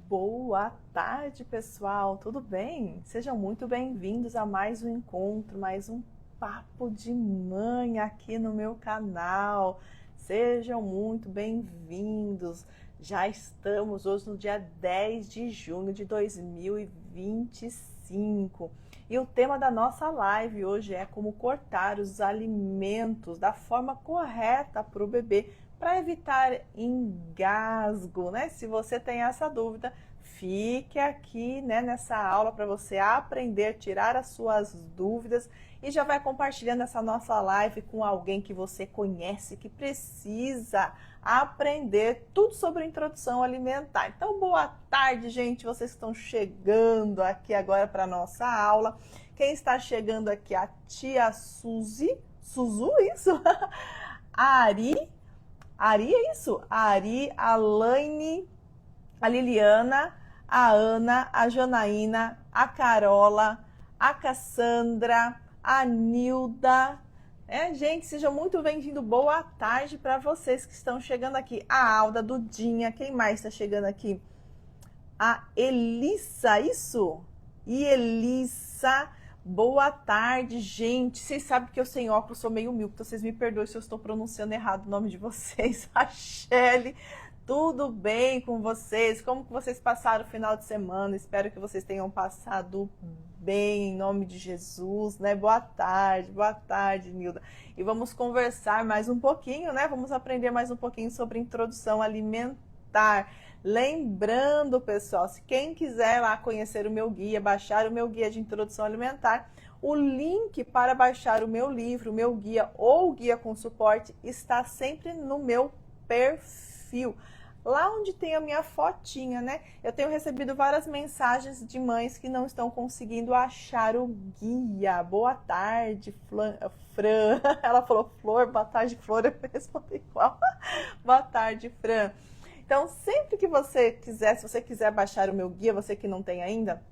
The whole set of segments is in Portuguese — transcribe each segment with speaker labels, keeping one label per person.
Speaker 1: Boa tarde, pessoal, tudo bem? Sejam muito bem-vindos a mais um encontro, mais um Papo de Mãe aqui no meu canal. Sejam muito bem-vindos. Já estamos hoje no dia 10 de junho de 2025 e o tema da nossa live hoje é como cortar os alimentos da forma correta para o bebê, para evitar engasgo, né? Se você tem essa dúvida, fique aqui, né, nessa aula para você aprender, tirar as suas dúvidas e já vai compartilhando essa nossa live com alguém que você conhece, que precisa aprender tudo sobre introdução alimentar. Então, boa tarde, gente, vocês que estão chegando aqui agora para a nossa aula. Quem está chegando aqui? A tia Suzy, isso? A Ari, é isso? A Ari, a Laine, a Liliana, a Ana, a Janaína, a Carola, a Cassandra, a Nilda. Gente, sejam muito bem-vindos. Boa tarde para vocês que estão chegando aqui. A Alda, Dudinha, quem mais está chegando aqui? A Elissa, isso? E Elissa, boa tarde, gente. Vocês sabem que eu sem óculos sou meio míope, então vocês me perdoem se eu estou pronunciando errado o nome de vocês. A Shelly, tudo bem com vocês? Como que vocês passaram o final de semana? Espero que vocês tenham passado bem, em nome de Jesus, né? Boa tarde, Nilda. E vamos conversar mais um pouquinho, né? Vamos aprender mais um pouquinho sobre introdução alimentar. Lembrando, pessoal, se quem quiser lá conhecer o meu guia, baixar o meu guia de introdução alimentar, o link para baixar o meu livro, o meu guia ou o guia com suporte está sempre no meu perfil. Lá onde tem a minha fotinha, né? Eu tenho recebido várias mensagens de mães que não estão conseguindo achar o guia. Boa tarde, Fran. Ela falou Flor, boa tarde, Flor. Eu respondi igual. Boa tarde, Fran. Então, sempre que você quiser, se você quiser baixar o meu guia, você que não tem ainda,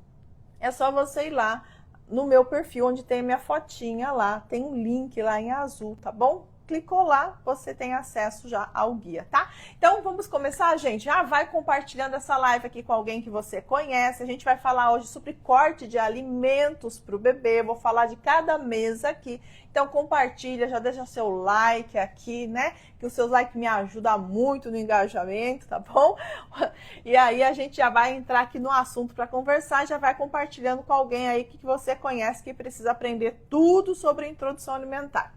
Speaker 1: é só você ir lá no meu perfil, onde tem a minha fotinha lá, tem um link lá em azul, tá bom? Clicou lá, você tem acesso já ao guia, tá? Então, vamos começar, gente? Já vai compartilhando essa live aqui com alguém que você conhece. A gente vai falar hoje sobre corte de alimentos para o bebê. Eu vou falar de cada mesa aqui. Então, compartilha, já deixa seu like aqui, né? Que o seu like me ajuda muito no engajamento, tá bom? E aí, a gente já vai entrar aqui no assunto para conversar, já vai compartilhando com alguém aí que você conhece, que precisa aprender tudo sobre introdução alimentar.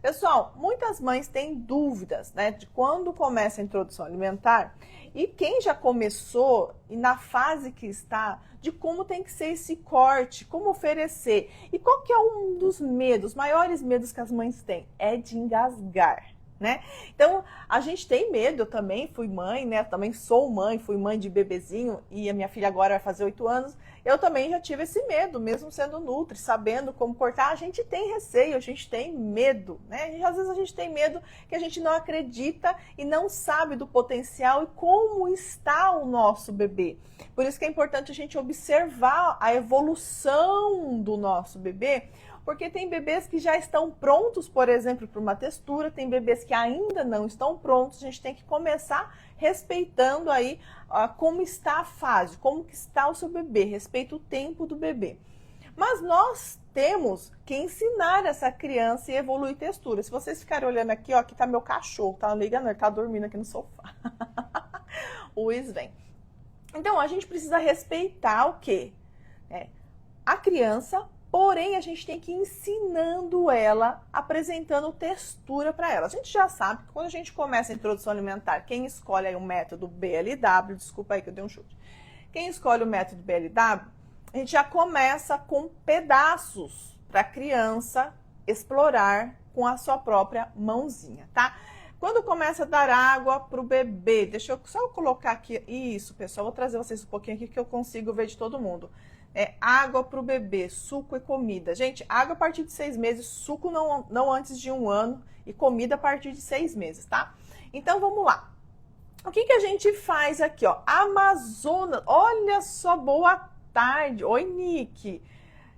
Speaker 1: Pessoal, muitas mães têm dúvidas, né, de quando começa a introdução alimentar e quem já começou e na fase que está, de como tem que ser esse corte, como oferecer. E qual que é um dos medos, maiores medos que as mães têm? É de engasgar, né? Então, a gente tem medo, eu também fui mãe, né? Eu também sou mãe, fui mãe de bebezinho e a minha filha agora vai fazer 8 anos. Eu também já tive esse medo, mesmo sendo nutri, sabendo como cortar, a gente tem receio, a gente tem medo, né? E às vezes a gente tem medo que a gente não acredita e não sabe do potencial e como está o nosso bebê. Por isso que é importante a gente observar a evolução do nosso bebê, porque tem bebês que já estão prontos, por exemplo, para uma textura, tem bebês que ainda não estão prontos, a gente tem que começar respeitando aí como está a fase, como que está o seu bebê, respeita o tempo do bebê. Mas nós temos que ensinar essa criança e evoluir textura. Se vocês ficarem olhando aqui, ó, aqui tá meu cachorro, tá ligando? Ele tá dormindo aqui no sofá. O Sven. Então, a gente precisa respeitar o quê? A criança. Porém, a gente tem que ir ensinando ela, apresentando textura para ela. A gente já sabe que quando a gente começa a introdução alimentar, quem escolhe aí o método BLW, desculpa aí que eu dei um chute. Quem escolhe o método BLW, a gente já começa com pedaços para a criança explorar com a sua própria mãozinha, tá? Quando começa a dar água para o bebê, deixa eu só colocar aqui, isso pessoal, vou trazer vocês um pouquinho aqui que eu consigo ver de todo mundo. Água para o bebê, suco e comida. Gente, água a partir de 6 meses, suco não antes de 1 ano e comida a partir de 6 meses, tá? Então, vamos lá. O que a gente faz aqui, ó? Amazonas, olha só, boa tarde. Oi, Nick.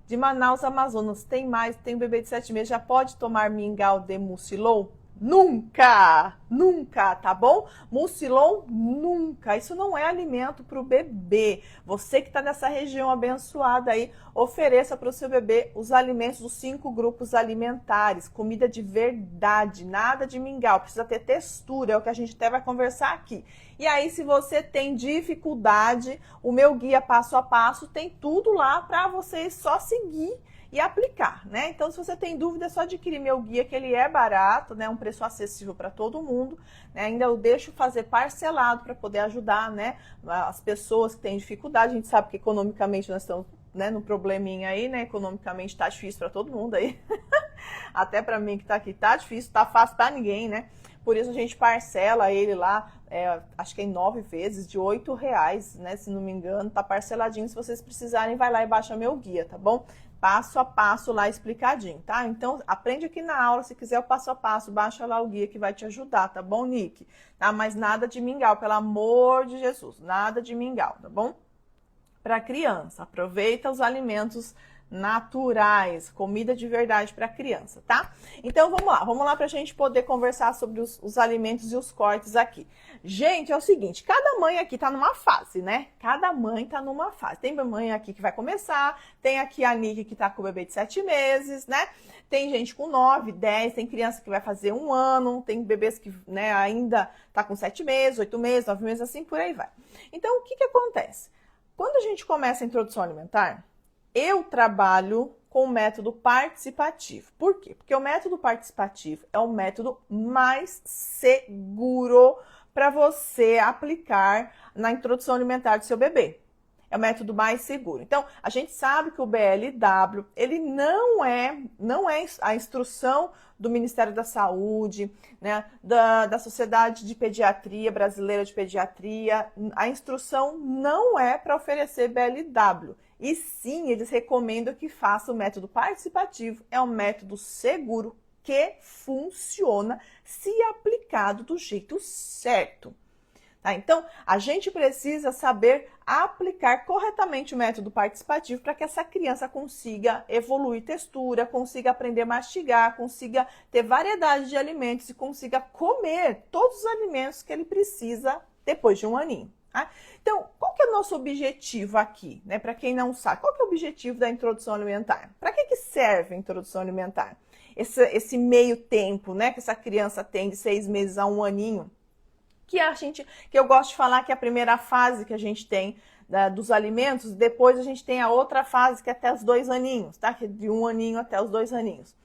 Speaker 1: De Manaus, Amazonas, tem um bebê de 7 meses, já pode tomar mingau de mucilou? Nunca, nunca, tá bom? Mucilon, nunca. Isso não é alimento para o bebê. Você que está nessa região abençoada aí, ofereça para o seu bebê os alimentos dos 5 grupos alimentares. Comida de verdade, nada de mingau. Precisa ter textura, é o que a gente até vai conversar aqui. E aí, se você tem dificuldade, o meu guia passo a passo tem tudo lá para vocês só seguir e aplicar, né? Então, se você tem dúvida, é só adquirir meu guia, que ele é barato, né? Um preço acessível para todo mundo, né? Ainda eu deixo fazer parcelado para poder ajudar, né? As pessoas que têm dificuldade. A gente sabe que economicamente nós estamos, né, no probleminha aí, né? Economicamente tá difícil para todo mundo aí. Até para mim que tá aqui tá difícil, tá fácil para ninguém, né? Por isso a gente parcela ele lá, acho que em 9 vezes, de R$8, né? Se não me engano, tá parceladinho. Se vocês precisarem, vai lá e baixa meu guia, tá bom? Passo a passo lá explicadinho, tá? Então, aprende aqui na aula, se quiser o passo a passo, baixa lá o guia que vai te ajudar, tá bom, Nick? Tá? Mas nada de mingau, pelo amor de Jesus, nada de mingau, tá bom? Para criança, aproveita os alimentos naturais, comida de verdade para criança, tá? Então vamos lá para a gente poder conversar sobre os alimentos e os cortes aqui. Gente, é o seguinte, cada mãe aqui tá numa fase, né? Cada mãe tá numa fase. Tem mãe aqui que vai começar, tem aqui a Nick que tá com o bebê de 7 meses, né? Tem gente com 9, 10, tem criança que vai fazer 1 ano, tem bebês que, né, ainda tá com 7 meses, 8 meses, 9 meses, assim por aí vai. Então, o que acontece? Quando a gente começa a introdução alimentar, eu trabalho com o método participativo. Por quê? Porque o método participativo é o método mais seguro para você aplicar na introdução alimentar do seu bebê. É o método mais seguro. Então, a gente sabe que o BLW, ele não é a instrução do Ministério da Saúde, né, da Sociedade de Pediatria Brasileira de Pediatria. A instrução não é para oferecer BLW. E sim, eles recomendam que faça o método participativo. É um método seguro que funciona se aplicado do jeito certo. Tá? Então, a gente precisa saber aplicar corretamente o método participativo para que essa criança consiga evoluir textura, consiga aprender a mastigar, consiga ter variedade de alimentos e consiga comer todos os alimentos que ele precisa depois de 1 aninho. Tá? Então, qual que é o nosso objetivo aqui, né? Para quem não sabe, qual que é o objetivo da introdução alimentar? Para que serve a introdução alimentar? Esse meio tempo, né, que essa criança tem de 6 meses a 1 aninho, que eu gosto de falar que é a primeira fase que a gente tem dos alimentos, depois a gente tem a outra fase que é até os 2 aninhos, tá? Que é de 1 aninho até os 2 aninhos.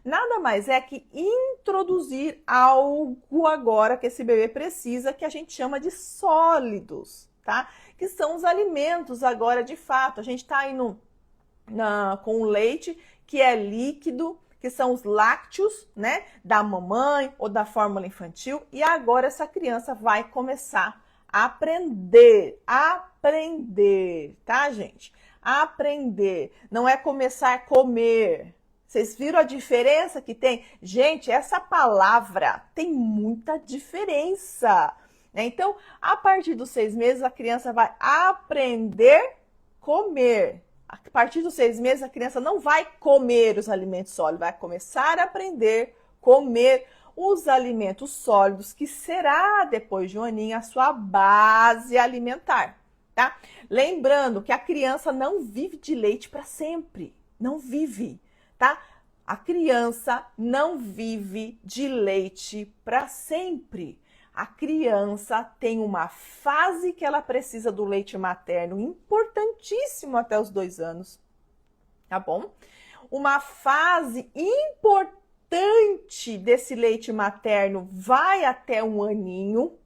Speaker 1: Nada mais é que introduzir algo agora que esse bebê precisa, que a gente chama de sólidos, tá? Que são os alimentos agora de fato. A gente tá indo com o leite, que é líquido, que são os lácteos, né, da mamãe ou da fórmula infantil, e agora essa criança vai começar a aprender, tá, gente? Aprender, não é começar a comer. Vocês viram a diferença que tem? Gente, essa palavra tem muita diferença, né? Então, a partir dos 6 meses, a criança vai aprender a comer. A partir dos 6 meses, a criança não vai comer os alimentos sólidos, vai começar a aprender a comer os alimentos sólidos, que será, depois de 1 aninho, a sua base alimentar, tá? Lembrando que a criança não vive de leite para sempre, não vive, tá? A criança não vive de leite para sempre. A criança tem uma fase que ela precisa do leite materno, importantíssimo até os 2 anos, tá bom? Uma fase importante desse leite materno vai até 1 aninho,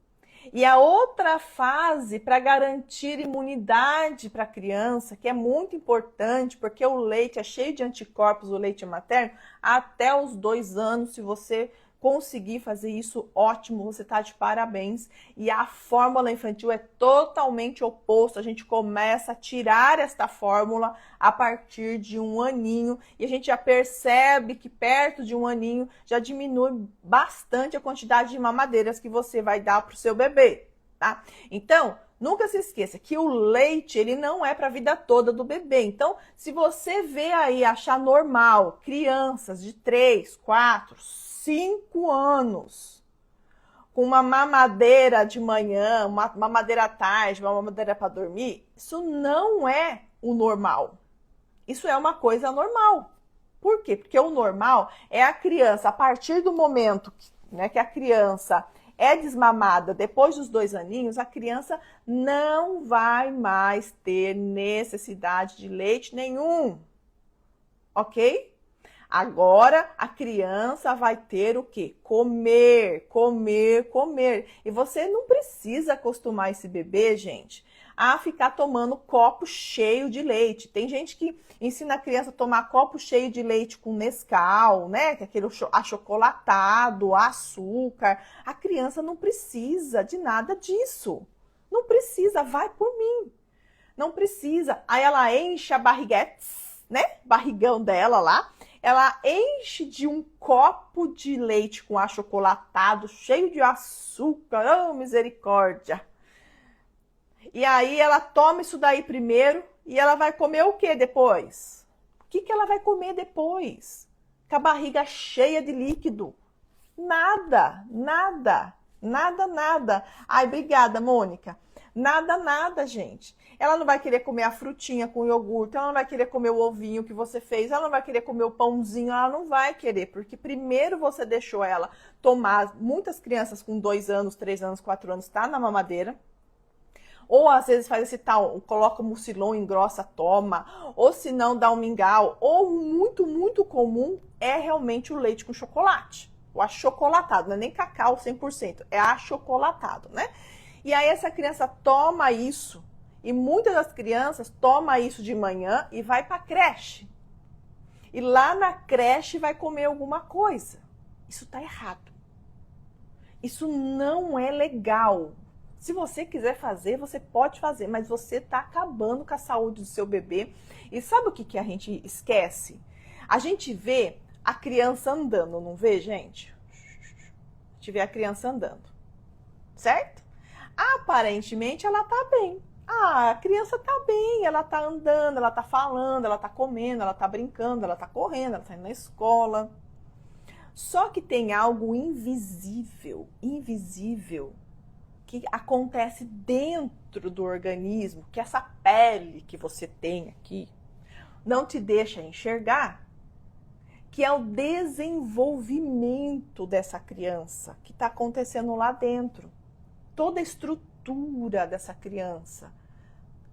Speaker 1: e a outra fase para garantir imunidade para a criança, que é muito importante, porque o leite é cheio de anticorpos, o leite materno, até os 2 anos, se você conseguir fazer isso, ótimo, você tá de parabéns. E a fórmula infantil é totalmente oposto. A gente começa a tirar esta fórmula a partir de 1 aninho e a gente já percebe que perto de 1 aninho já diminui bastante a quantidade de mamadeiras que você vai dar para o seu bebê, tá? Então, nunca se esqueça que o leite, ele não é para a vida toda do bebê. Então, se você vê aí, achar normal, crianças de 3, 4, 5 anos, com uma mamadeira de manhã, uma mamadeira à tarde, uma mamadeira para dormir, isso não é o normal. Isso é uma coisa normal. Por quê? Porque o normal é a criança, a partir do momento que a criança é desmamada depois dos 2 aninhos, a criança não vai mais ter necessidade de leite nenhum, ok? Agora, a criança vai ter o quê? Comer, comer, comer. E você não precisa acostumar esse bebê, gente, a ficar tomando copo cheio de leite. Tem gente que ensina a criança a tomar copo cheio de leite com Nescau, né? Que é aquele achocolatado, açúcar. A criança não precisa de nada disso. Não precisa, vai por mim. Não precisa. Aí ela enche a barriguete, né? Barrigão dela lá. Ela enche de um copo de leite com achocolatado, cheio de açúcar. Oh, misericórdia! E aí ela toma isso daí primeiro e ela vai comer o que depois? O que ela vai comer depois? Com a barriga cheia de líquido. Nada, nada, nada, nada. Ai, obrigada, Mônica. Nada, nada, gente. Ela não vai querer comer a frutinha com iogurte, ela não vai querer comer o ovinho que você fez, ela não vai querer comer o pãozinho, ela não vai querer, porque primeiro você deixou ela tomar, muitas crianças com 2 anos, 3 anos, 4 anos, tá na mamadeira, ou às vezes faz esse tal, coloca mucilon, engrossa, toma, ou se não dá um mingau, ou muito, muito comum é realmente o leite com chocolate, o achocolatado, não é nem cacau 100%, é achocolatado, né? E aí essa criança toma isso, e muitas das crianças tomam isso de manhã e vai para a creche. E lá na creche vai comer alguma coisa. Isso tá errado. Isso não é legal. Se você quiser fazer, você pode fazer, mas você está acabando com a saúde do seu bebê. E sabe o que a gente esquece? A gente vê a criança andando, não vê, gente? A gente vê a criança andando, certo? Aparentemente ela tá bem. A criança tá bem, ela tá andando, ela tá falando, ela tá comendo, ela tá brincando, ela tá correndo, ela tá indo na escola. Só que tem algo invisível, que acontece dentro do organismo, que essa pele que você tem aqui não te deixa enxergar, que é o desenvolvimento dessa criança que está acontecendo lá dentro. Toda a estrutura dessa criança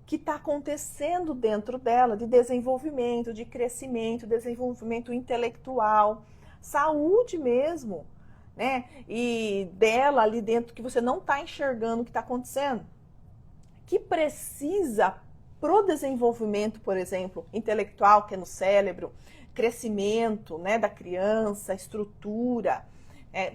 Speaker 1: que está acontecendo dentro dela, de desenvolvimento, de crescimento, desenvolvimento intelectual, saúde mesmo, né? E dela ali dentro que você não está enxergando o que está acontecendo, que precisa pro desenvolvimento, por exemplo, intelectual, que é no cérebro, crescimento, né, da criança, estrutura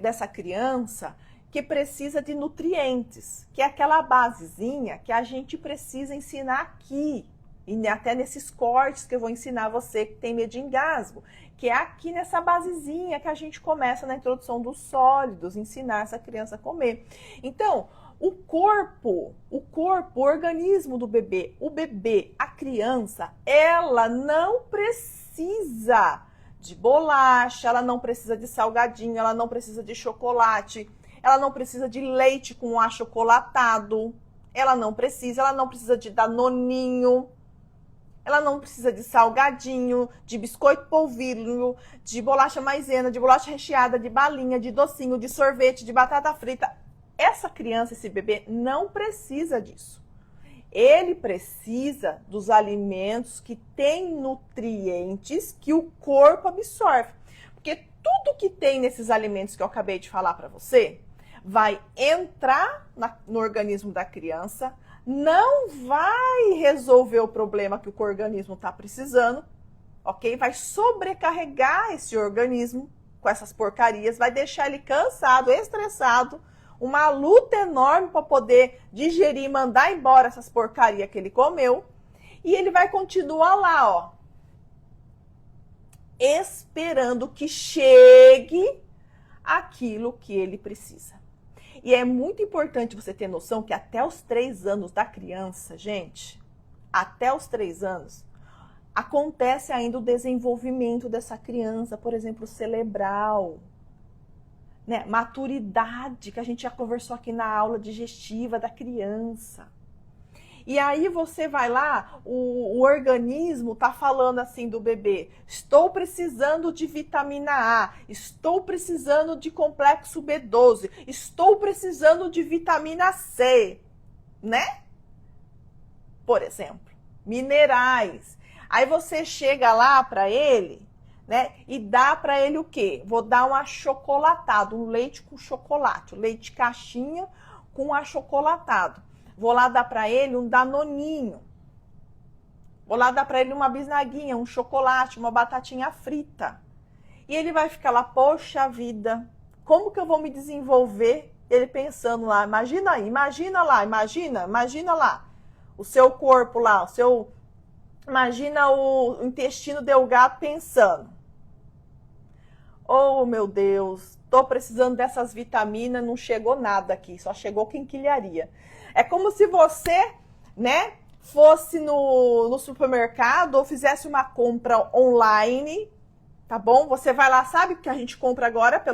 Speaker 1: dessa criança, que precisa de nutrientes, que é aquela basezinha que a gente precisa ensinar aqui, e até nesses cortes que eu vou ensinar você que tem medo de engasgo, que é aqui nessa basezinha que a gente começa na introdução dos sólidos, ensinar essa criança a comer. Então, o organismo do bebê, o bebê, a criança, ela não precisa de bolacha, ela não precisa de salgadinho, ela não precisa de chocolate, ela não precisa de leite com achocolatado, ela não precisa de danoninho, ela não precisa de salgadinho, de biscoito polvilho, de bolacha maisena, de bolacha recheada, de balinha, de docinho, de sorvete, de batata frita. Essa criança, esse bebê, não precisa disso. Ele precisa dos alimentos que têm nutrientes que o corpo absorve. Porque tudo que tem nesses alimentos que eu acabei de falar para você vai entrar no organismo da criança, não vai resolver o problema que o organismo está precisando, ok? Vai sobrecarregar esse organismo com essas porcarias, vai deixar ele cansado, estressado, uma luta enorme para poder digerir e mandar embora essas porcarias que ele comeu, e ele vai continuar lá, ó, esperando que chegue aquilo que ele precisa. E é muito importante você ter noção que até os 3 anos da criança, gente, até os 3 anos, acontece ainda o desenvolvimento dessa criança, por exemplo, cerebral, né? Maturidade, que a gente já conversou aqui na aula digestiva da criança. E aí você vai lá, o organismo tá falando assim do bebê: estou precisando de vitamina A, estou precisando de complexo B12, estou precisando de vitamina C, né? Por exemplo, minerais. Aí você chega lá para ele, né, e dá para ele o quê? Vou dar um achocolatado, um leite com chocolate, leite caixinha com achocolatado. Vou lá dar para ele um danoninho. Vou lá dar para ele uma bisnaguinha, um chocolate, uma batatinha frita. E ele vai ficar lá, poxa vida, como que eu vou me desenvolver? Ele pensando lá, imagina aí, imagina lá, imagina lá. O seu corpo lá, imagina o intestino delgado pensando: oh, meu Deus, tô precisando dessas vitaminas, não chegou nada aqui, só chegou quinquilharia. É como se você, né, fosse no supermercado ou fizesse uma compra online, tá bom? Você vai lá, sabe o que a gente compra agora?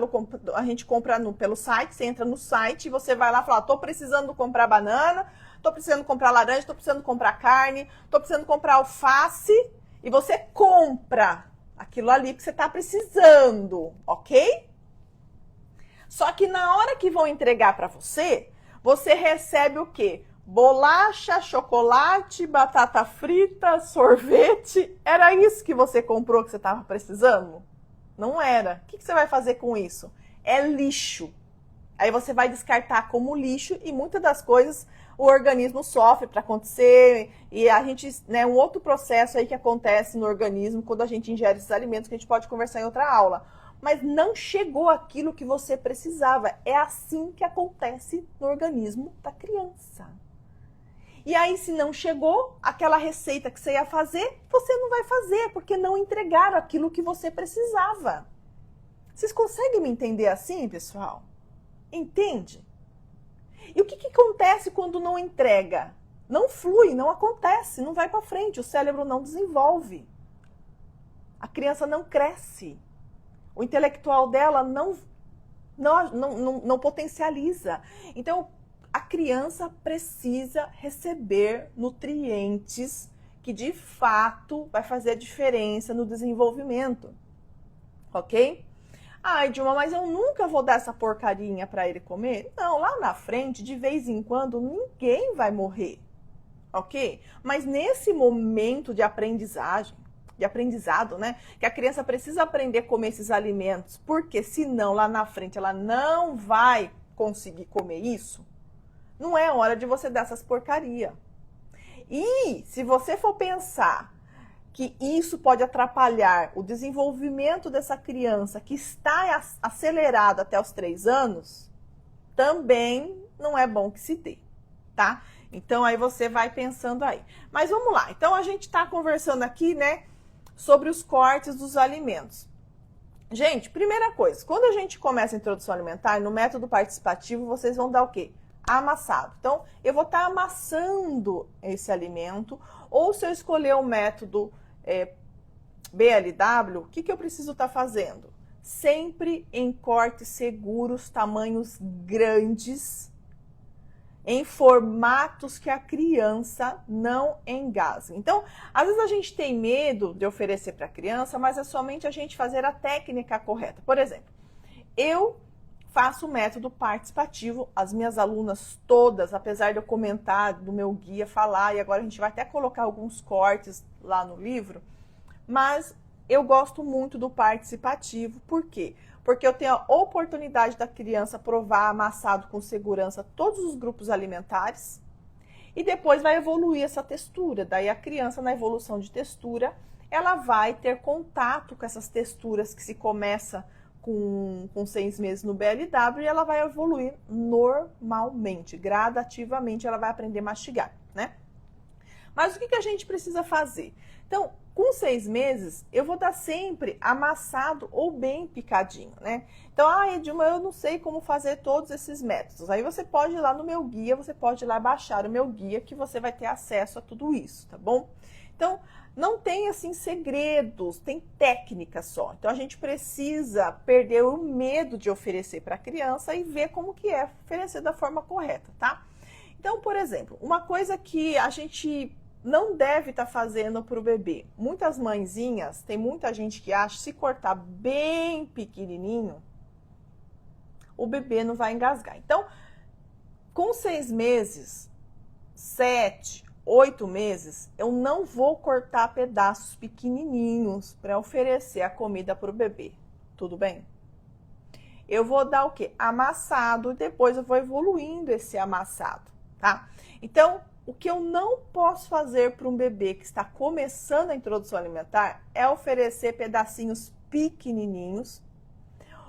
Speaker 1: A gente compra pelo site, você entra no site e você vai lá e fala: tô precisando comprar banana, tô precisando comprar laranja, tô precisando comprar carne, tô precisando comprar alface, e você compra aquilo ali que você tá precisando, ok? Só que na hora que vão entregar para você, você recebe o quê? Bolacha, chocolate, batata frita, sorvete. Era isso que você comprou que você estava precisando? Não era. O que você vai fazer com isso? É lixo. Aí você vai descartar como lixo e muitas das coisas o organismo sofre para acontecer. E a gente, né, um outro processo aí que acontece no organismo quando a gente ingere esses alimentos, que a gente pode conversar em outra aula. Mas não chegou aquilo que você precisava. É assim que acontece no organismo da criança. E aí, se não chegou aquela receita que você ia fazer, você não vai fazer, porque não entregaram aquilo que você precisava. Vocês conseguem me entender assim, pessoal? Entende? E o que acontece quando não entrega? Não flui, não acontece, não vai para frente, o cérebro não desenvolve. A criança não cresce. O intelectual dela não potencializa. Então, a criança precisa receber nutrientes que, de fato, vai fazer a diferença no desenvolvimento. Ok? Ai, Dilma, mas eu nunca vou dar essa porcarinha para ele comer? Não, lá na frente, de vez em quando, ninguém vai morrer. Ok? Mas nesse momento de aprendizagem, de aprendizado, né? Que a criança precisa aprender a comer esses alimentos, porque senão lá na frente ela não vai conseguir comer isso. Não é hora de você dar essas porcaria. E se você for pensar que isso pode atrapalhar o desenvolvimento dessa criança que está acelerado até os 3 anos, também não é bom que se dê, tá? Então aí você vai pensando aí. Mas vamos lá. Então a gente está conversando aqui, né, sobre os cortes dos alimentos. Gente, primeira coisa, quando a gente começa a introdução alimentar, no método participativo, vocês vão dar o quê? Amassado. Então, eu vou estar amassando esse alimento, ou se eu escolher o método BLW, o que eu preciso estar fazendo? Sempre em cortes seguros, tamanhos grandes, em formatos que a criança não engasgue. Então, às vezes a gente tem medo de oferecer para a criança, mas é somente a gente fazer a técnica correta. Por exemplo, eu faço o método participativo, as minhas alunas todas, apesar de eu comentar do meu guia, falar, e agora a gente vai até colocar alguns cortes lá no livro, mas eu gosto muito do participativo. Por quê? Porque eu tenho a oportunidade da criança provar amassado com segurança todos os grupos alimentares e depois vai evoluir essa textura. Daí a criança, na evolução de textura, ela vai ter contato com essas texturas que se começa com 6 meses no BLW e ela vai evoluir normalmente, gradativamente ela vai aprender a mastigar, né? Mas o que a gente precisa fazer? Então, com 6 meses, eu vou dar sempre amassado ou bem picadinho, né? Então, Edilma, eu não sei como fazer todos esses métodos. Aí você pode ir lá no meu guia, você pode ir lá baixar o meu guia, que você vai ter acesso a tudo isso, tá bom? Então, não tem, assim, segredos, tem técnica só. Então, a gente precisa perder o medo de oferecer para a criança e ver como que é oferecer da forma correta, tá? Então, por exemplo, uma coisa que a gente não deve estar fazendo para o bebê. Muitas mãezinhas, tem muita gente que acha que se cortar bem pequenininho, o bebê não vai engasgar. Então, com 6 meses, 7, 8 meses, eu não vou cortar pedaços pequenininhos para oferecer a comida para o bebê. Tudo bem? Eu vou dar o quê? Amassado e depois eu vou evoluindo esse amassado, tá? Então, o que eu não posso fazer para um bebê que está começando a introdução alimentar é oferecer pedacinhos pequenininhos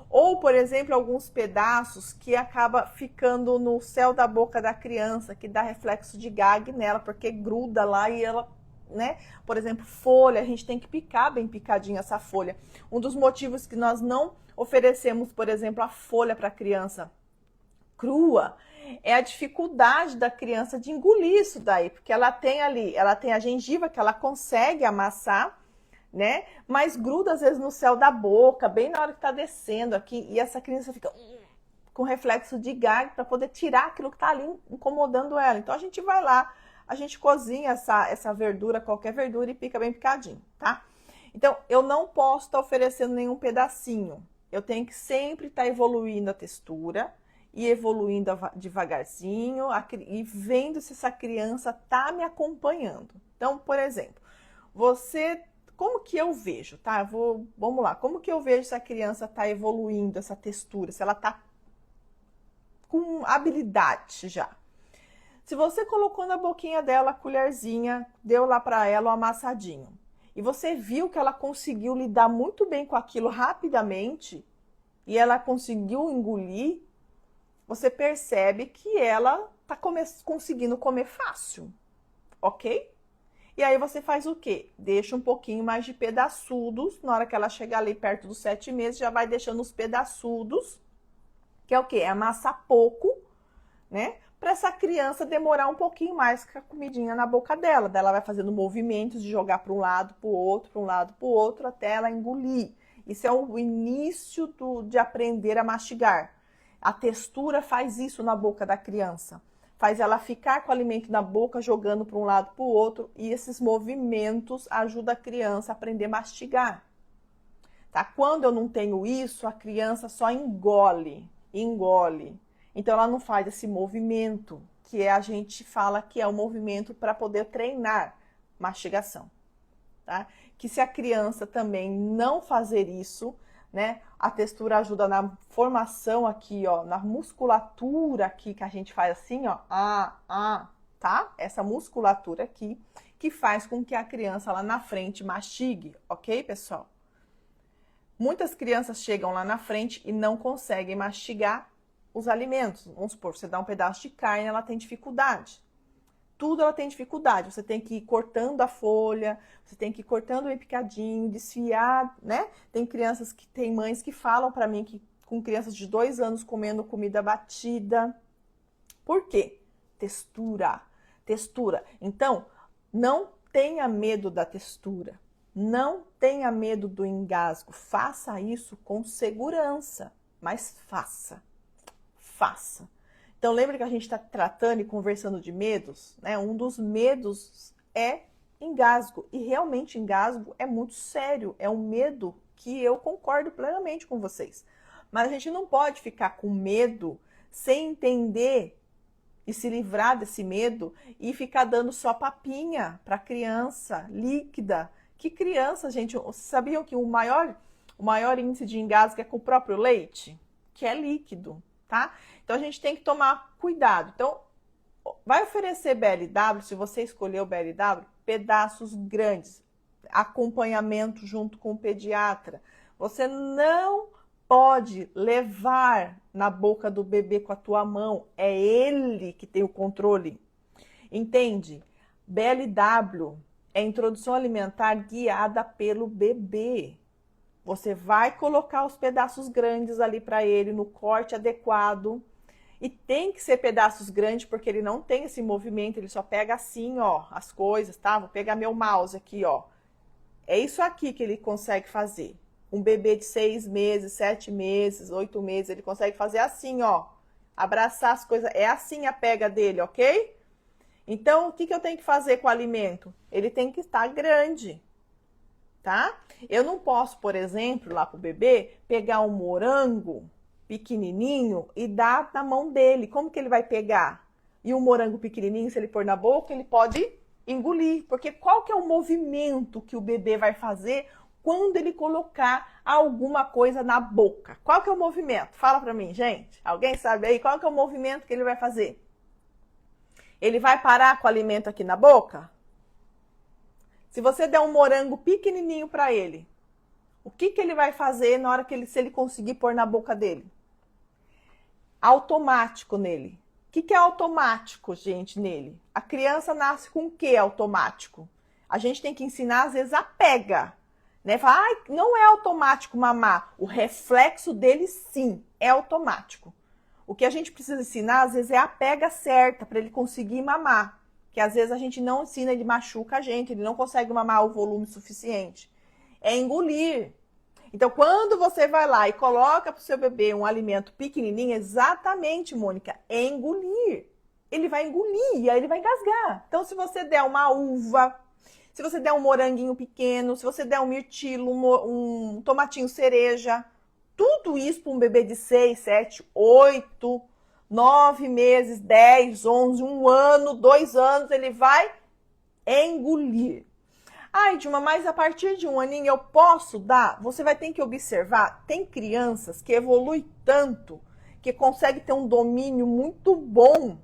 Speaker 1: ou, por exemplo, alguns pedaços que acaba ficando no céu da boca da criança, que dá reflexo de gag nela, porque gruda lá e ela, né? Por exemplo, folha, a gente tem que picar bem picadinho essa folha. Um dos motivos que nós não oferecemos, por exemplo, a folha para a criança crua é a dificuldade da criança de engolir isso daí, porque ela tem ali, ela tem a gengiva que ela consegue amassar, né? Mas gruda às vezes no céu da boca, bem na hora que tá descendo aqui, e essa criança fica com reflexo de gag para poder tirar aquilo que tá ali incomodando ela. Então a gente vai lá, a gente cozinha essa verdura, qualquer verdura, e pica bem picadinho, tá? Então eu não posso estar oferecendo nenhum pedacinho. Eu tenho que sempre estar evoluindo a textura e evoluindo devagarzinho e vendo se essa criança tá me acompanhando. Então, por exemplo, como que eu vejo, tá? Vamos lá, como que eu vejo se a criança tá evoluindo essa textura, se ela tá com habilidade já? Se você colocou na boquinha dela a colherzinha, deu lá para ela o amassadinho, e você viu que ela conseguiu lidar muito bem com aquilo rapidamente, e ela conseguiu engolir, você percebe que ela tá conseguindo comer fácil, ok? E aí você faz o quê? Deixa um pouquinho mais de pedaçudos, na hora que ela chegar ali perto dos 7 meses, já vai deixando os pedaçudos, que é o quê? É amassar pouco, né? Para essa criança demorar um pouquinho mais com a comidinha na boca dela. Daí ela vai fazendo movimentos de jogar para um lado, para o outro, para um lado, para o outro, até ela engolir. Isso é o início de aprender a mastigar. A textura faz isso na boca da criança. Faz ela ficar com o alimento na boca, jogando para um lado para o outro. E esses movimentos ajudam a criança a aprender a mastigar. Tá? Quando eu não tenho isso, a criança só engole. Então ela não faz esse movimento, que a gente fala que é o movimento para poder treinar mastigação. Tá? Que se a criança também não fazer isso, né, a textura ajuda na formação aqui, ó, na musculatura aqui que a gente faz assim, ó, tá? Essa musculatura aqui que faz com que a criança lá na frente mastigue, ok, pessoal? Muitas crianças chegam lá na frente e não conseguem mastigar os alimentos. Vamos supor, você dá um pedaço de carne, ela tem dificuldade. Tudo ela tem dificuldade. Você tem que ir cortando a folha, você tem que ir cortando bem picadinho, desfiar, né? Tem mães que falam para mim que com crianças de 2 anos comendo comida batida. Por quê? Textura. Então, não tenha medo da textura. Não tenha medo do engasgo. Faça isso com segurança, mas faça. Então, lembra que a gente está tratando e conversando de medos, né? Um dos medos é engasgo. E realmente engasgo é muito sério. É um medo que eu concordo plenamente com vocês. Mas a gente não pode ficar com medo sem entender e se livrar desse medo e ficar dando só papinha para criança líquida. Que criança, gente? Vocês sabiam que o maior índice de engasgo é com o próprio leite? Que é líquido, tá? Então, a gente tem que tomar cuidado. Então, vai oferecer BLW, se você escolher o BLW, pedaços grandes, acompanhamento junto com o pediatra. Você não pode levar na boca do bebê com a tua mão. É ele que tem o controle. Entende? BLW é introdução alimentar guiada pelo bebê. Você vai colocar os pedaços grandes ali para ele no corte adequado. E tem que ser pedaços grandes porque ele não tem esse movimento, ele só pega assim, ó, as coisas, tá? Vou pegar meu mouse aqui, ó. É isso aqui que ele consegue fazer. Um bebê de 6 meses, 7 meses, 8 meses, ele consegue fazer assim, ó. Abraçar as coisas, é assim a pega dele, ok? Então, o que eu tenho que fazer com o alimento? Ele tem que estar grande, tá? Eu não posso, por exemplo, lá pro bebê, pegar um morango pequenininho e dar na mão dele. Como que ele vai pegar? E um morango pequenininho, se ele pôr na boca, ele pode engolir. Porque qual que é o movimento que o bebê vai fazer quando ele colocar alguma coisa na boca? Qual que é o movimento? Fala pra mim, gente. Alguém sabe aí qual que é o movimento que ele vai fazer? Ele vai parar com o alimento aqui na boca? Se você der um morango pequenininho pra ele, o que ele vai fazer na hora que se ele conseguir pôr na boca dele? Automático nele. O que é automático, gente, nele? A criança nasce com o que automático? A gente tem que ensinar, às vezes, a pega. Né? Fala, não é automático mamar. O reflexo dele, sim, é automático. O que a gente precisa ensinar, às vezes, é a pega certa para ele conseguir mamar. Que às vezes a gente não ensina, ele machuca a gente, ele não consegue mamar o volume suficiente. É engolir. Então, quando você vai lá e coloca para o seu bebê um alimento pequenininho, exatamente, Mônica, é engolir. Ele vai engolir e aí ele vai engasgar. Então, se você der uma uva, se você der um moranguinho pequeno, se você der um mirtilo, um tomatinho cereja, tudo isso para um bebê de 6, 7, 8, 9 meses, 10, 11, 1 ano, 2 anos, ele vai engolir. Ai, Dilma, mas a partir de 1 aninho eu posso dar? Você vai ter que observar, tem crianças que evoluem tanto, que conseguem ter um domínio muito bom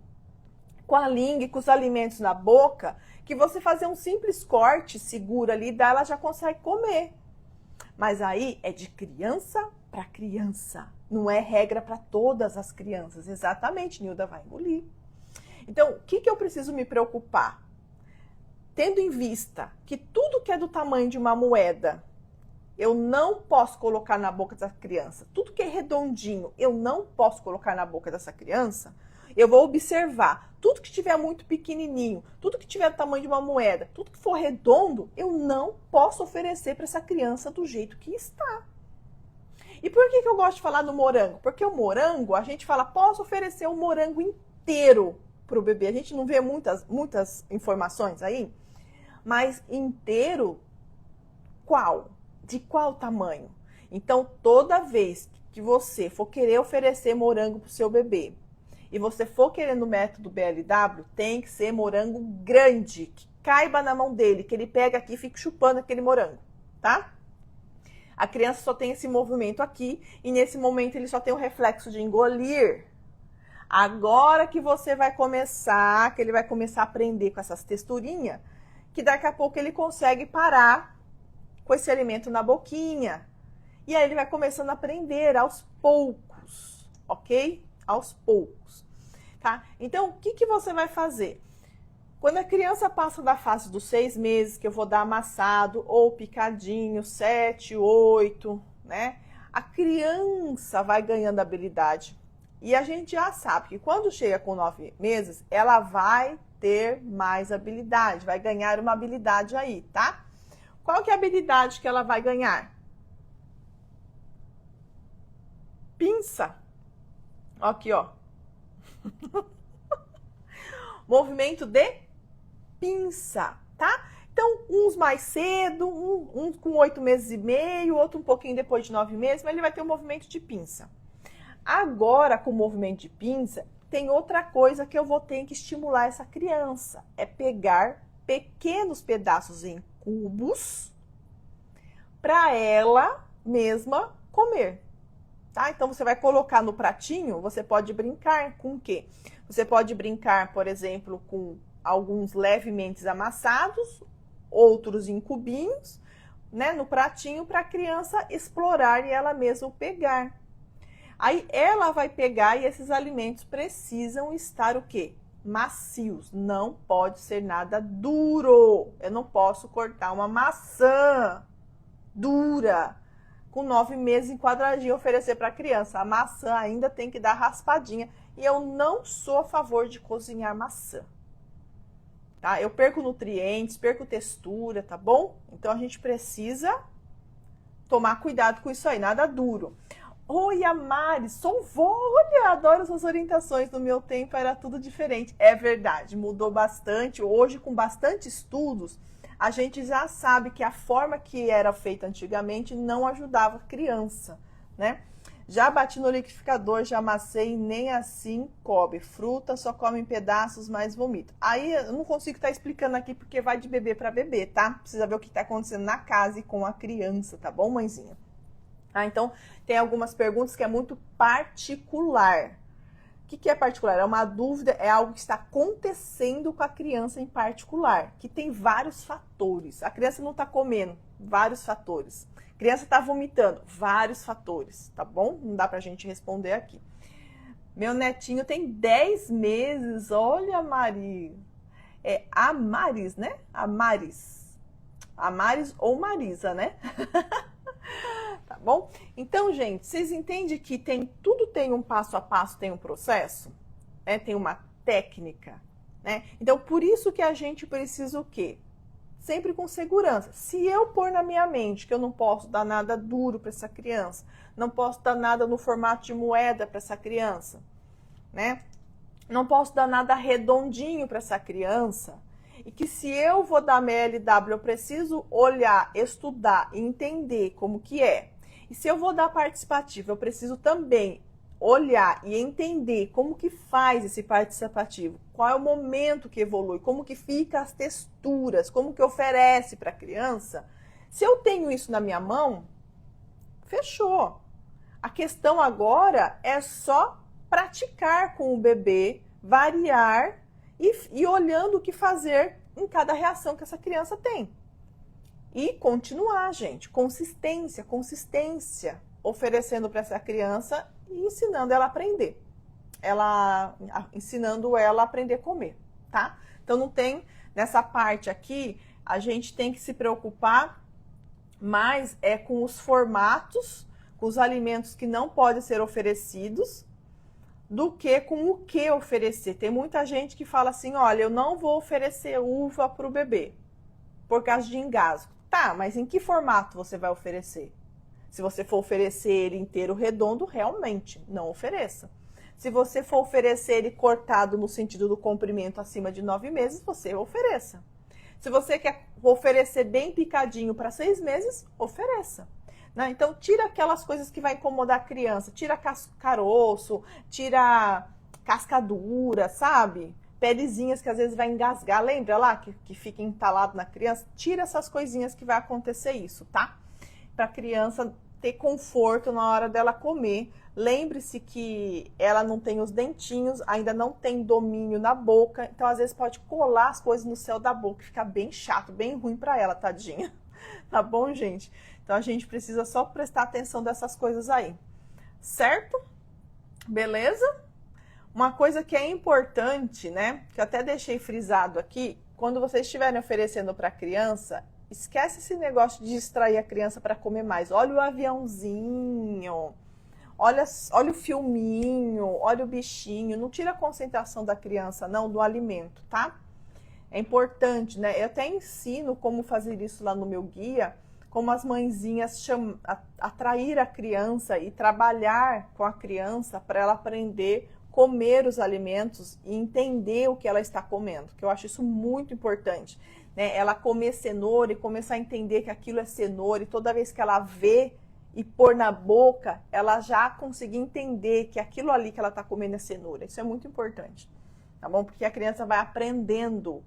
Speaker 1: com a língua e com os alimentos na boca, que você fazer um simples corte seguro ali, dá, ela já consegue comer. Mas aí é de criança para criança, não é regra para todas as crianças. Exatamente, Nilda vai engolir. Então, o que eu preciso me preocupar? Tendo em vista que tudo que é do tamanho de uma moeda, eu não posso colocar na boca dessa criança. Tudo que é redondinho, eu não posso colocar na boca dessa criança. Eu vou observar. Tudo que estiver muito pequenininho, tudo que tiver do tamanho de uma moeda, tudo que for redondo, eu não posso oferecer para essa criança do jeito que está. E por que eu gosto de falar do morango? Porque o morango, a gente fala, posso oferecer um morango inteiro para o bebê. A gente não vê muitas informações aí. Mas inteiro, qual? De qual tamanho? Então, toda vez que você for querer oferecer morango para o seu bebê e você for querer no método BLW, tem que ser morango grande, que caiba na mão dele, que ele pega aqui e fique chupando aquele morango, tá? A criança só tem esse movimento aqui e nesse momento ele só tem o reflexo de engolir. Agora que você vai começar, que ele vai começar a aprender com essas texturinhas, que daqui a pouco ele consegue parar com esse alimento na boquinha. E aí ele vai começando a aprender aos poucos, ok? Aos poucos, tá? Então, o que você vai fazer? Quando a criança passa da fase dos 6 meses, que eu vou dar amassado ou picadinho, 7, 8, né? A criança vai ganhando habilidade. E a gente já sabe que quando chega com 9 meses, ela vai ter mais habilidade, vai ganhar uma habilidade aí, tá? Qual que é a habilidade que ela vai ganhar? Pinça. Aqui, ó. Movimento de pinça, tá? Então, uns mais cedo, um com 8 meses e meio, outro um pouquinho depois de 9 meses, mas ele vai ter um movimento de pinça. Agora, com o movimento de pinça, tem outra coisa que eu vou ter que estimular essa criança. É pegar pequenos pedaços em cubos para ela mesma comer. Tá? Então, você vai colocar no pratinho, você pode brincar com o quê? Você pode brincar, por exemplo, com alguns levemente amassados, outros em cubinhos, né, no pratinho para a criança explorar e ela mesma pegar. Aí ela vai pegar e esses alimentos precisam estar o quê? macios, não pode ser nada duro. Eu não posso cortar uma maçã dura com 9 meses em quadradinho e oferecer para a criança. A maçã ainda tem que dar raspadinha. E eu não sou a favor de cozinhar maçã. Tá? Eu perco nutrientes, perco textura, tá bom? Então a gente precisa tomar cuidado com isso aí, nada duro. Oi, a Mari, sou vó, olha, adoro suas orientações. No meu tempo era tudo diferente. É verdade, mudou bastante. Hoje, com bastante estudos, a gente já sabe que a forma que era feita antigamente não ajudava a criança, né? Já bati no liquidificador, já amassei, nem assim cobre. Fruta só come em pedaços, mas vomita. Aí eu não consigo estar explicando aqui porque vai de bebê para bebê, tá? Precisa ver o que está acontecendo na casa e com a criança, tá bom, mãezinha? Então, tem algumas perguntas que é muito particular. O que é particular? É uma dúvida, é algo que está acontecendo com a criança em particular, que tem vários fatores. A criança não está comendo, vários fatores. A criança está vomitando, vários fatores, tá bom? Não dá pra gente responder aqui. Meu netinho tem 10 meses, olha, Mari. É Amaris, né? Amaris. Amaris ou Marisa, né? Tá bom? Então, gente, vocês entendem que tudo tem um passo a passo, tem um processo, né? Tem uma técnica, né? Então, por isso que a gente precisa o quê? Sempre com segurança. Se eu pôr na minha mente que eu não posso dar nada duro para essa criança, não posso dar nada no formato de moeda para essa criança, né? Não posso dar nada redondinho para essa criança, e que se eu vou dar MLW, eu preciso olhar, estudar e entender como que é. E se eu vou dar participativo, eu preciso também olhar e entender como que faz esse participativo, qual é o momento que evolui, como que fica as texturas, como que oferece para a criança. Se eu tenho isso na minha mão, fechou. A questão agora é só praticar com o bebê, variar e olhando o que fazer em cada reação que essa criança tem. E continuar, gente, consistência, oferecendo para essa criança e ensinando ela a aprender. Ensinando ela a aprender a comer, tá? Então não tem, nessa parte aqui, a gente tem que se preocupar mais com os formatos, com os alimentos que não podem ser oferecidos, do que com o que oferecer. Tem muita gente que fala assim, olha, eu não vou oferecer uva para o bebê, por causa de engasgo. Tá, mas em que formato você vai oferecer? Se você for oferecer ele inteiro redondo, realmente, não ofereça. Se você for oferecer ele cortado no sentido do comprimento acima de 9 meses, você ofereça. Se você quer oferecer bem picadinho para 6 meses, ofereça. Né? Então, tira aquelas coisas que vai incomodar a criança. Tira caroço, tira cascadura, sabe? Pelezinhas que às vezes vai engasgar. Lembra lá que fica entalado na criança? Tira essas coisinhas que vai acontecer isso, tá? Para a criança ter conforto na hora dela comer. Lembre-se que ela não tem os dentinhos, ainda não tem domínio na boca. Então, às vezes, pode colar as coisas no céu da boca e ficar bem chato, bem ruim para ela, tadinha. Tá bom, gente? Então, a gente precisa só prestar atenção dessas coisas aí. Certo? Beleza? Uma coisa que é importante, né? Que eu até deixei frisado aqui. Quando vocês estiverem oferecendo para a criança, esquece esse negócio de distrair a criança para comer mais. Olha o aviãozinho. Olha o filminho, olha o bichinho. Não tira a concentração da criança, não, do alimento, tá? É importante, né? Eu até ensino como fazer isso lá no meu guia, como as mãezinhas atrair a criança e trabalhar com a criança para ela aprender a comer os alimentos e entender o que ela está comendo, que eu acho isso muito importante, né? Ela comer cenoura e começar a entender que aquilo é cenoura, e toda vez que ela vê e pôr na boca, ela já conseguir entender que aquilo ali que ela está comendo é cenoura. Isso é muito importante, tá bom? Porque a criança vai aprendendo,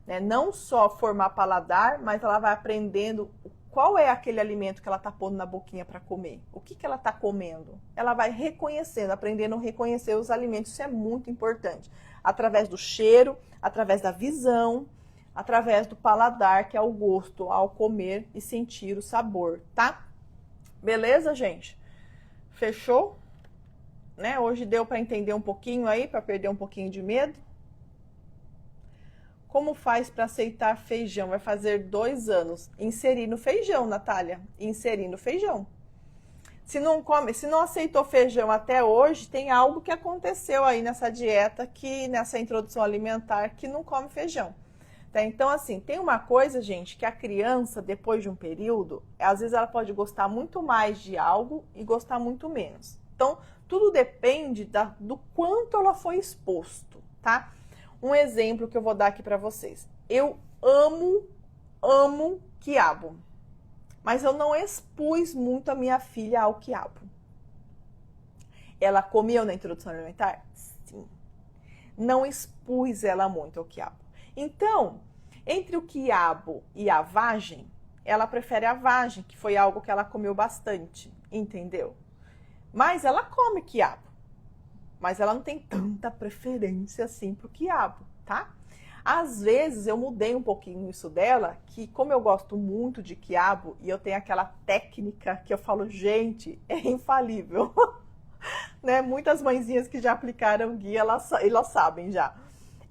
Speaker 1: né? Não só formar paladar, mas ela vai aprendendo qual é aquele alimento que ela está pondo na boquinha para comer. O que ela está comendo? Ela vai reconhecendo, aprendendo a reconhecer os alimentos. Isso é muito importante. Através do cheiro, através da visão, através do paladar, que é o gosto ao comer e sentir o sabor, tá? Beleza, gente? Fechou? Né? Hoje deu para entender um pouquinho aí, para perder um pouquinho de medo. Como faz para aceitar feijão? Vai fazer 2 anos. Inserir no feijão, Natália. Inserir no feijão. Se não come, se não aceitou feijão até hoje, tem algo que aconteceu aí nessa dieta, nessa introdução alimentar, que não come feijão. Tá? Então, assim, tem uma coisa, gente, que a criança, depois de um período, às vezes ela pode gostar muito mais de algo e gostar muito menos. Então, tudo depende do quanto ela foi exposto, tá? Um exemplo que eu vou dar aqui para vocês. Eu amo quiabo, mas eu não expus muito a minha filha ao quiabo. Ela comeu na introdução alimentar? Sim. Não expus ela muito ao quiabo. Então, entre o quiabo e a vagem, ela prefere a vagem, que foi algo que ela comeu bastante, entendeu? Mas ela come quiabo. Mas ela não tem tanta preferência assim pro quiabo, tá? Às vezes eu mudei um pouquinho isso dela, que como eu gosto muito de quiabo e eu tenho aquela técnica que eu falo, gente, é infalível. Né? Muitas mãezinhas que já aplicaram guia, elas sabem já.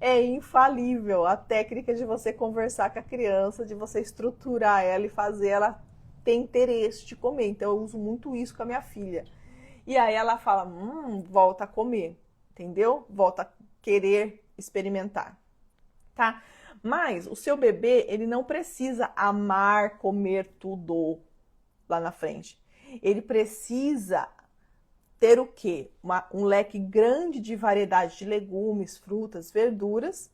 Speaker 1: É infalível a técnica de você conversar com a criança, de você estruturar ela e fazer ela ter interesse de comer. Então eu uso muito isso com a minha filha. E aí ela fala, volta a comer, entendeu? Volta a querer experimentar, tá? Mas o seu bebê, ele não precisa amar comer tudo lá na frente. Ele precisa ter o quê? Um leque grande de variedade de legumes, frutas, verduras,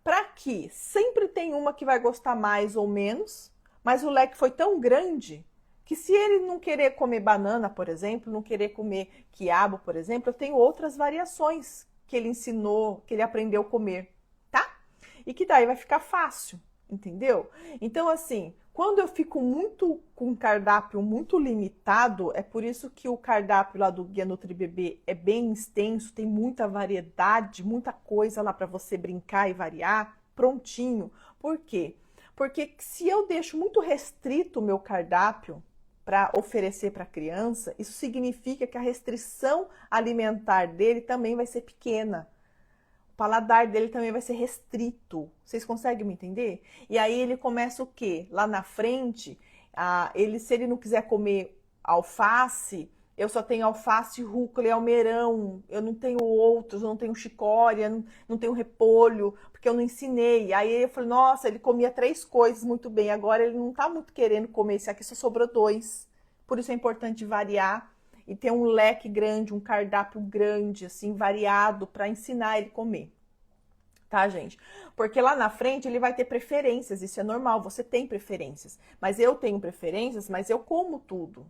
Speaker 1: para que sempre tem uma que vai gostar mais ou menos, mas o leque foi tão grande que se ele não querer comer banana, por exemplo, não querer comer quiabo, por exemplo, eu tenho outras variações que ele ensinou, que ele aprendeu a comer, tá? E que daí vai ficar fácil, entendeu? Então, assim, quando eu fico com um cardápio muito limitado, é por isso que o cardápio lá do Guia NutriBebê é bem extenso, tem muita variedade, muita coisa lá para você brincar e variar, prontinho. Por quê? Porque se eu deixo muito restrito o meu cardápio para oferecer para a criança, isso significa que a restrição alimentar dele também vai ser pequena. O paladar dele também vai ser restrito. Vocês conseguem me entender? E aí ele começa o quê? Lá na frente, se ele não quiser comer alface, eu só tenho alface, rúcula e almeirão. Eu não tenho outros, eu não tenho chicória, não tenho repolho, porque eu não ensinei. Aí eu falei, nossa, ele comia 3 coisas muito bem, agora ele não está muito querendo comer esse aqui, só sobrou 2. Por isso é importante variar e ter um leque grande, um cardápio grande, assim, variado, para ensinar ele a comer. Tá, gente? Porque lá na frente ele vai ter preferências, isso é normal, você tem preferências. Mas eu tenho preferências, mas eu como tudo.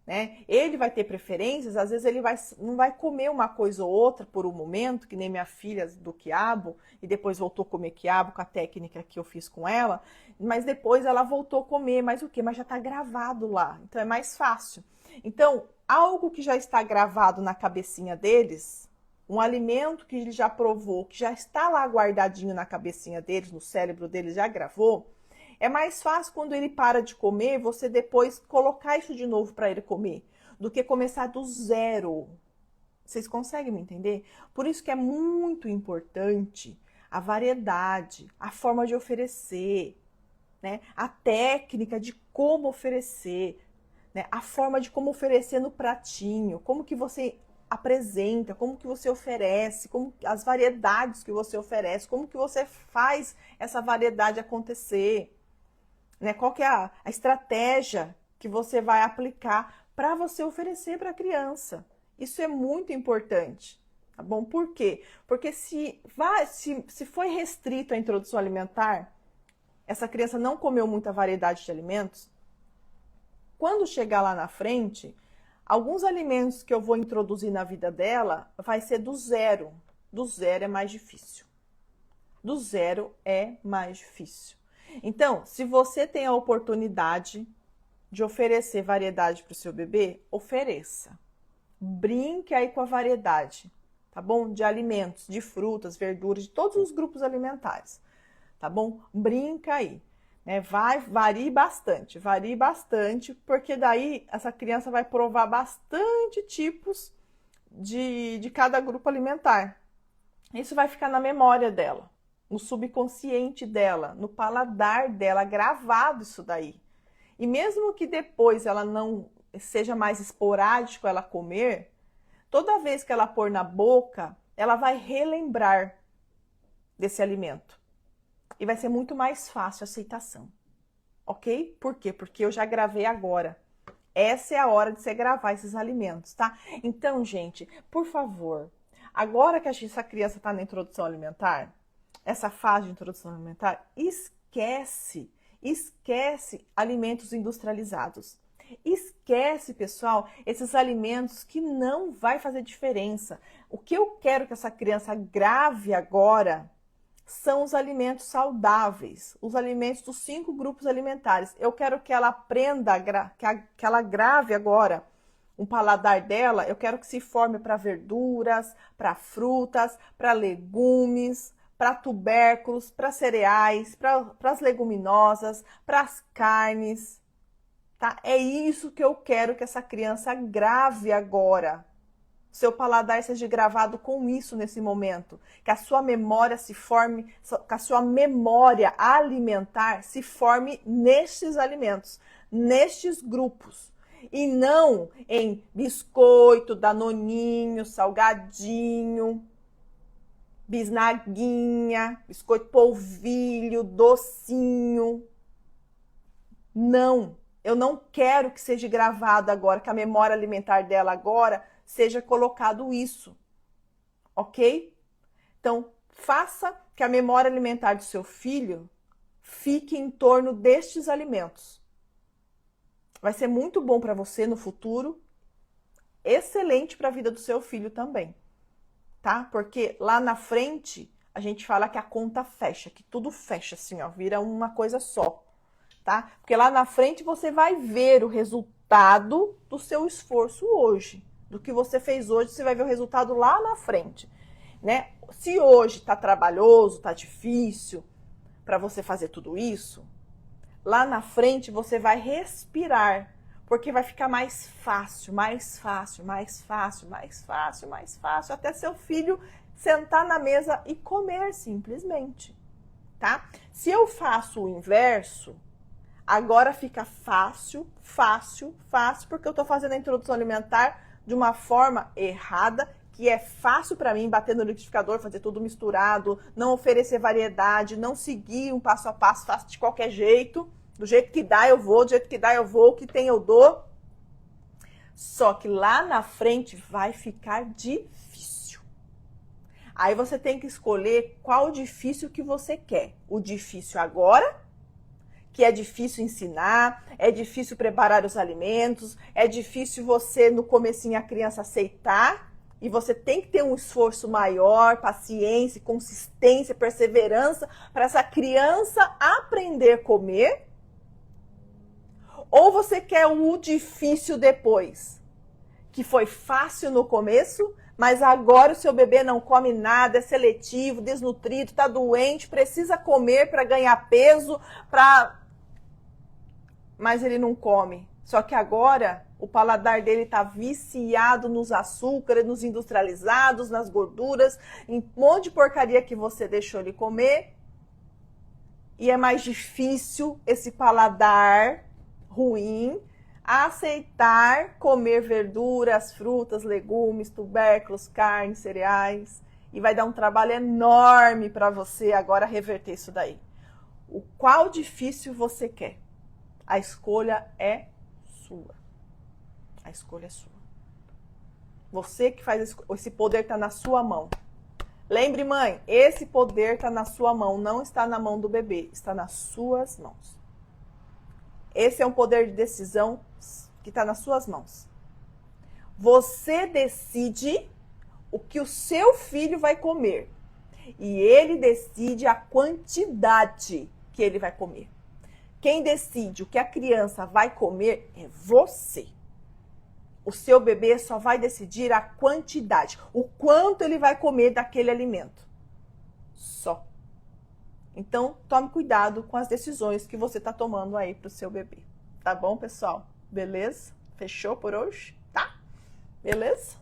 Speaker 1: Né? Ele vai ter preferências, às vezes ele não vai comer uma coisa ou outra por um momento, que nem minha filha do quiabo, e depois voltou a comer quiabo com a técnica que eu fiz com ela, mas depois ela voltou a comer, mas o quê? Mas já está gravado lá, então é mais fácil. Então, algo que já está gravado na cabecinha deles, um alimento que ele já provou, que já está lá guardadinho na cabecinha deles, no cérebro deles, já gravou, é mais fácil quando ele para de comer, você depois colocar isso de novo para ele comer, do que começar do zero. Vocês conseguem me entender? Por isso que é muito importante a variedade, a forma de oferecer, né? A técnica de como oferecer, né? A forma de como oferecer no pratinho, como que você apresenta, como que você oferece, como as variedades que você oferece, como que você faz essa variedade acontecer. Né? Qual que é a estratégia que você vai aplicar para você oferecer para a criança? Isso é muito importante, tá bom? Por quê? Porque se foi restrito a introdução alimentar, essa criança não comeu muita variedade de alimentos, quando chegar lá na frente, alguns alimentos que eu vou introduzir na vida dela vai ser do zero. Do zero é mais difícil. Do zero é mais difícil. Então, se você tem a oportunidade de oferecer variedade para o seu bebê, ofereça. Brinque aí com a variedade, tá bom? De alimentos, de frutas, verduras, de todos os grupos alimentares, tá bom? Brinca aí, né? Varie bastante, porque daí essa criança vai provar bastante tipos de cada grupo alimentar. Isso vai ficar na memória dela. no subconsciente dela, no paladar dela, gravado isso daí. E mesmo que depois ela não seja mais esporádico ela comer, toda vez que ela pôr na boca, ela vai relembrar desse alimento. E vai ser muito mais fácil a aceitação. Ok? Por quê? Porque eu já gravei agora. Essa é a hora de você gravar esses alimentos, tá? Então, gente, por favor, agora que essa criança está na introdução alimentar, essa fase de introdução alimentar, esquece alimentos industrializados. Esquece, pessoal, esses alimentos que não vai fazer diferença. O que eu quero que essa criança grave agora são os alimentos saudáveis, os alimentos dos 5 grupos alimentares. Eu quero que ela aprenda, que ela grave agora um paladar dela, eu quero que se forme para verduras, para frutas, para legumes, para tubérculos, para cereais, para as leguminosas, para as carnes, tá? É isso que eu quero que essa criança grave agora. Seu paladar seja gravado com isso nesse momento, que a sua memória se forme, que a sua memória alimentar se forme nestes alimentos, nestes grupos, e não em biscoito, danoninho, salgadinho, bisnaguinha, biscoito polvilho, docinho. Não, eu não quero que seja gravado agora, que a memória alimentar dela agora seja colocado isso, ok? Então, faça que a memória alimentar do seu filho fique em torno destes alimentos. Vai ser muito bom para você no futuro, excelente para a vida do seu filho também, tá? Porque lá na frente, a gente fala que a conta fecha, que tudo fecha assim, ó, vira uma coisa só, tá? Porque lá na frente você vai ver o resultado do seu esforço hoje. Do que você fez hoje, você vai ver o resultado lá na frente, né? Se hoje tá trabalhoso, tá difícil para você fazer tudo isso, lá na frente você vai respirar, porque vai ficar mais fácil, mais fácil, mais fácil, mais fácil, mais fácil, até seu filho sentar na mesa e comer simplesmente, tá? Se eu faço o inverso, agora fica fácil, fácil, fácil, porque eu tô fazendo a introdução alimentar de uma forma errada, que é fácil para mim bater no liquidificador, fazer tudo misturado, não oferecer variedade, não seguir um passo a passo, faço de qualquer jeito, do jeito que dá eu vou, do jeito que dá eu vou, o que tem eu dou. Só que lá na frente vai ficar difícil. Aí você tem que escolher qual difícil que você quer. O difícil agora, que é difícil ensinar, é difícil preparar os alimentos, é difícil você, no comecinho, a criança aceitar, e você tem que ter um esforço maior, paciência, consistência, perseverança, para essa criança aprender a comer. Ou você quer o difícil depois, que foi fácil no começo, mas agora o seu bebê não come nada, é seletivo, desnutrido, está doente, precisa comer para ganhar peso, mas ele não come. Só que agora o paladar dele está viciado nos açúcares, nos industrializados, nas gorduras, em um monte de porcaria que você deixou ele comer. E é mais difícil esse paladar ruim aceitar comer verduras, frutas, legumes, tubérculos, carnes, cereais. E vai dar um trabalho enorme para você agora reverter isso daí. O qual difícil você quer? A escolha é sua. A escolha é sua. Você que faz esse poder está na sua mão. Lembre, mãe, esse poder está na sua mão, não está na mão do bebê, está nas suas mãos. Esse é um poder de decisão que está nas suas mãos. Você decide o que o seu filho vai comer. E ele decide a quantidade que ele vai comer. Quem decide o que a criança vai comer é você. O seu bebê só vai decidir a quantidade, o quanto ele vai comer daquele alimento. Só. Então, tome cuidado com as decisões que você está tomando aí para o seu bebê. Tá bom, pessoal? Beleza? Fechou por hoje? Tá? Beleza?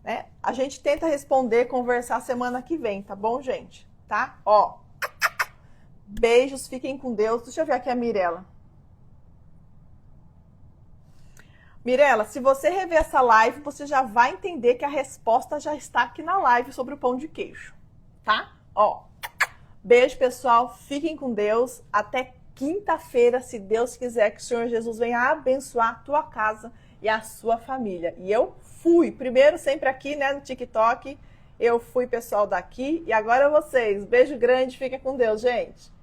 Speaker 1: Né? A gente tenta responder, conversar semana que vem, tá bom, gente? Tá? Ó, Beijos, fiquem com Deus. Deixa eu ver aqui a Mirella. Mirella, se você rever essa live, você já vai entender que a resposta já está aqui na live sobre o pão de queijo, tá? Ó, beijo, pessoal. Fiquem com Deus. Até quinta-feira, se Deus quiser, que o Senhor Jesus venha abençoar a tua casa e a sua família. E eu fui, primeiro sempre aqui, né, no TikTok. Eu fui, pessoal, daqui. E agora vocês. Beijo grande. Fiquem com Deus, gente.